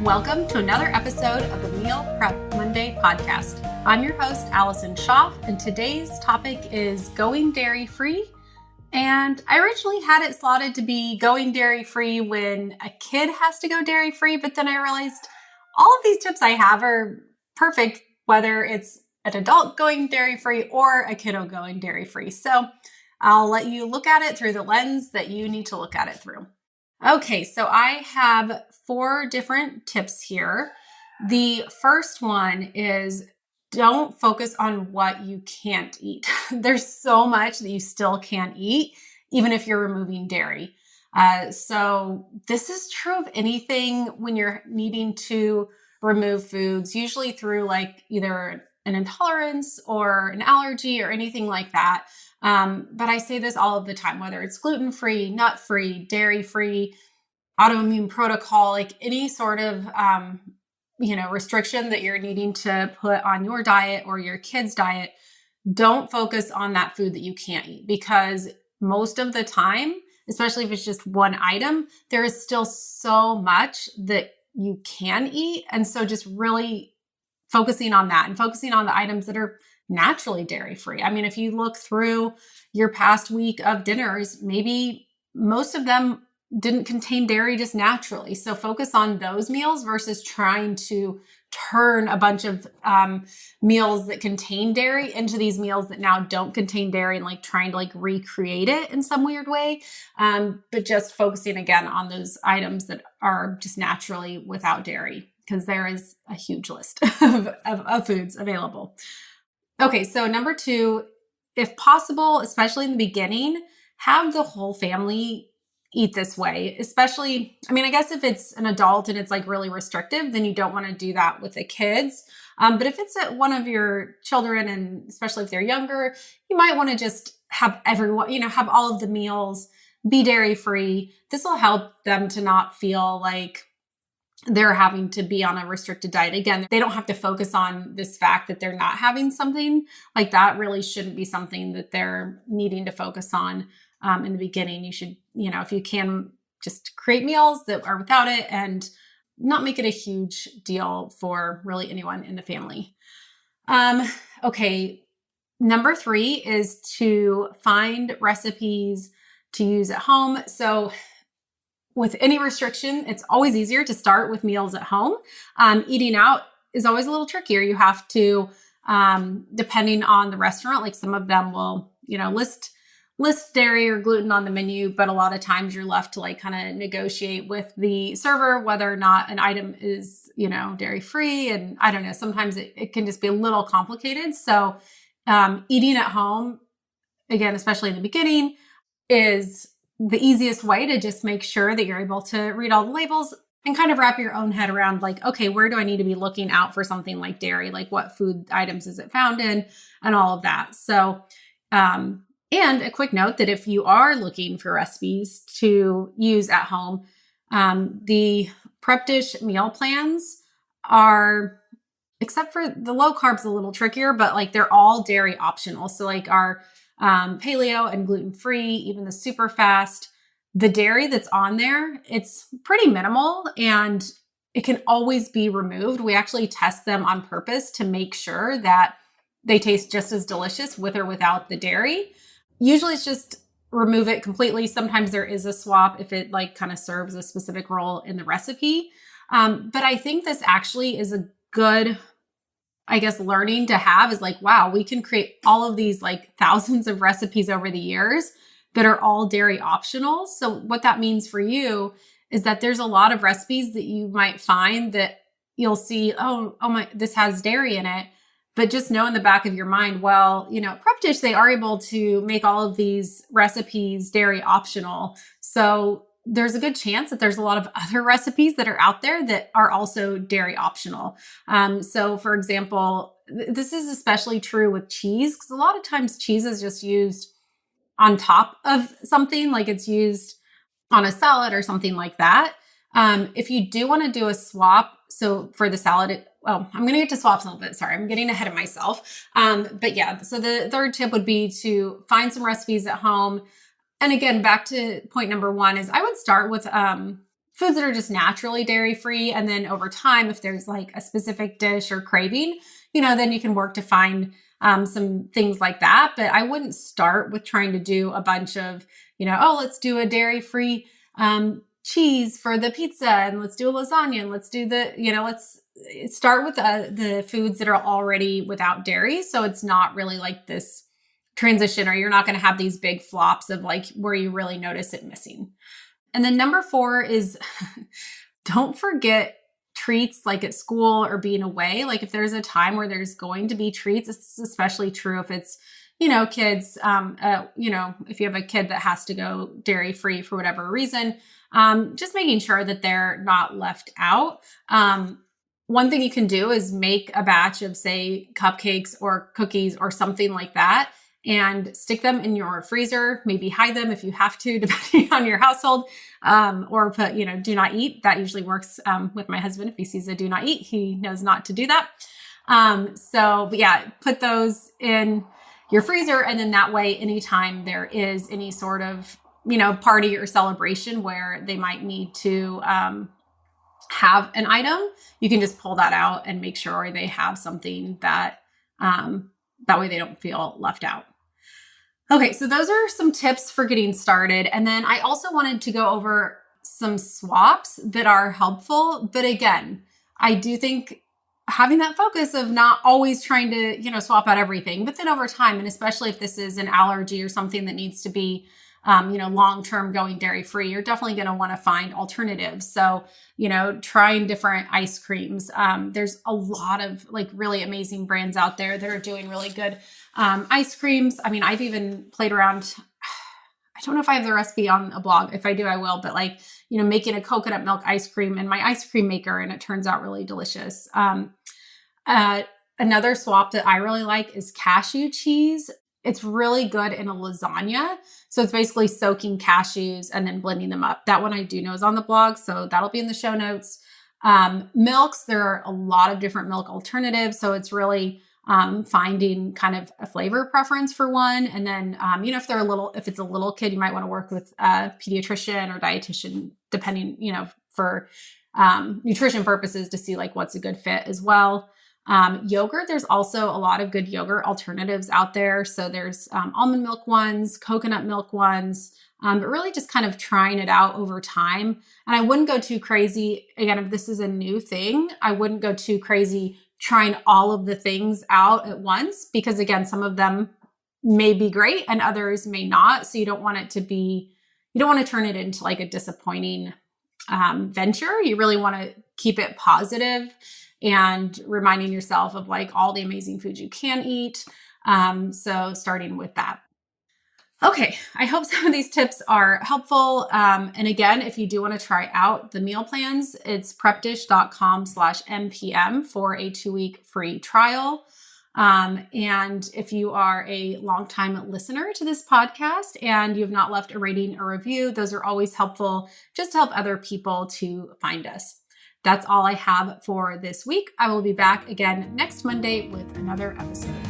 Welcome to another episode of the Meal Prep Monday podcast. I'm your host, Allison Schaaf, and today's topic is going dairy-free. And I originally had it slotted to be going dairy-free when a kid has to go dairy-free, but then I realized all of these tips I have are perfect, whether it's an adult going dairy-free or a kiddo going dairy-free. So I'll let you look at it through the lens that you need to look at it through. Okay, so I have 4 different tips here. The first one is don't focus on what you can't eat. There's so much that you still can't eat, even if you're removing dairy. So this is true of anything when you're needing to remove foods, usually through like either an intolerance or an allergy or anything like that. But I say this all of the time, whether it's gluten-free, nut-free, dairy-free, autoimmune protocol, like any sort of, restriction that you're needing to put on your diet or your kid's diet, don't focus on that food that you can't eat, because most of the time, especially if it's just one item, there is still so much that you can eat. And so just really focusing on that and focusing on the items that are naturally dairy-free. I mean, if you look through your past week of dinners, maybe most of them didn't contain dairy just naturally. So focus on those meals versus trying to turn a bunch of meals that contain dairy into these meals that now don't contain dairy and like trying to like recreate it in some weird way. But just focusing again on those items that are just naturally without dairy, because there is a huge list of foods available. Okay, so number 2, if possible, especially in the beginning, have the whole family eat this way. Especially, I mean, I guess if it's an adult and it's like really restrictive, then you don't want to do that with the kids. But if it's one of your children, and especially if they're younger, you might want to just have everyone, have all of the meals be dairy-free. This will help them to not feel like they're having to be on a restricted diet. Again, they don't have to focus on this fact that they're not having something. Like that really shouldn't be something that they're needing to focus on in the beginning. You should, if you can, just create meals that are without it and not make it a huge deal for really anyone in the family. Okay. Number 3 is to find recipes to use at home. So with any restriction, it's always easier to start with meals at home. Eating out is always a little trickier. You have to, depending on the restaurant, like some of them will, list dairy or gluten on the menu, but a lot of times you're left to like kind of negotiate with the server whether or not an item is, dairy-free. And I don't know, sometimes it can just be a little complicated. So eating at home, again, especially in the beginning, is the easiest way to just make sure that you're able to read all the labels and kind of wrap your own head around like, okay, where do I need to be looking out for something like dairy? Like what food items is it found in and all of that. So, and a quick note that if you are looking for recipes to use at home, the Prep Dish meal plans are, except for the low carbs, a little trickier, but like they're all dairy optional. So like our paleo and gluten-free, even the super fast, the dairy that's on there, it's pretty minimal and it can always be removed. We actually test them on purpose to make sure that they taste just as delicious with or without the dairy. Usually it's just remove it completely. Sometimes there is a swap if it like kind of serves a specific role in the recipe. But I think this actually is a good, I guess, learning to have is like, wow, we can create all of these like thousands of recipes over the years that are all dairy optional. So what that means for you is that there's a lot of recipes that you might find that you'll see, oh my, this has dairy in it. But just know in the back of your mind, well, Prep Dish, they are able to make all of these recipes dairy optional. So there's a good chance that there's a lot of other recipes that are out there that are also dairy optional. So for example, this is especially true with cheese, because a lot of times cheese is just used on top of something, like it's used on a salad or something like that. If you do want to do a swap, so for the salad, I'm going to get to swaps in a little bit. Sorry, I'm getting ahead of myself. But yeah, so the third tip would be to find some recipes at home. And again, back to point number 1 is I would start with foods that are just naturally dairy-free. And then over time, if there's like a specific dish or craving, then you can work to find some things like that. But I wouldn't start with trying to do a bunch of, let's do a dairy-free cheese for the pizza, and let's do a lasagna, and let's do let's start with the foods that are already without dairy. So it's not really like this transition, or you're not going to have these big flops of like where you really notice it missing. And then number 4 is don't forget treats like at school or being away. Like if there's a time where there's going to be treats, it's especially true if it's, kids, if you have a kid that has to go dairy free for whatever reason, just making sure that they're not left out. One thing you can do is make a batch of, say, cupcakes or cookies or something like that, and stick them in your freezer, maybe hide them if you have to, depending on your household, or put, do not eat. That usually works with my husband. If he sees a do not eat, he knows not to do that. But yeah, put those in your freezer. And then that way, anytime there is any sort of, party or celebration where they might need to have an item, you can just pull that out and make sure they have something that way they don't feel left out. Okay, so those are some tips for getting started. And then I also wanted to go over some swaps that are helpful. But again, I do think having that focus of not always trying to, swap out everything, but then over time, and especially if this is an allergy or something that needs to be, long-term going dairy-free, you're definitely going to want to find alternatives. So, trying different ice creams. There's a lot of like really amazing brands out there that are doing really good ice creams. I mean, I've even played around. I don't know if I have the recipe on a blog. If I do, I will. But like, making a coconut milk ice cream in my ice cream maker, and it turns out really delicious. Another swap that I really like is cashew cheese. It's really good in a lasagna. So it's basically soaking cashews and then blending them up. That one I do know is on the blog, so that'll be in the show notes. Milks, there are a lot of different milk alternatives. So it's really finding kind of a flavor preference for one. And then, if it's a little kid, you might want to work with a pediatrician or dietitian, depending, for nutrition purposes, to see like what's a good fit as well. Yogurt, there's also a lot of good yogurt alternatives out there. So there's almond milk ones, coconut milk ones, but really just kind of trying it out over time. And I wouldn't go too crazy. Again, if this is a new thing, I wouldn't go too crazy trying all of the things out at once, because again, some of them may be great and others may not. So you don't want to turn it into like a disappointing venture. You really want to keep it positive and reminding yourself of like all the amazing foods you can eat. So starting with that. Okay, I hope some of these tips are helpful. And again, if you do want to try out the meal plans, it's prepdish.com/MPM for a 2-week free trial. And if you are a longtime listener to this podcast and you have not left a rating or review, those are always helpful just to help other people to find us. That's all I have for this week. I will be back again next Monday with another episode.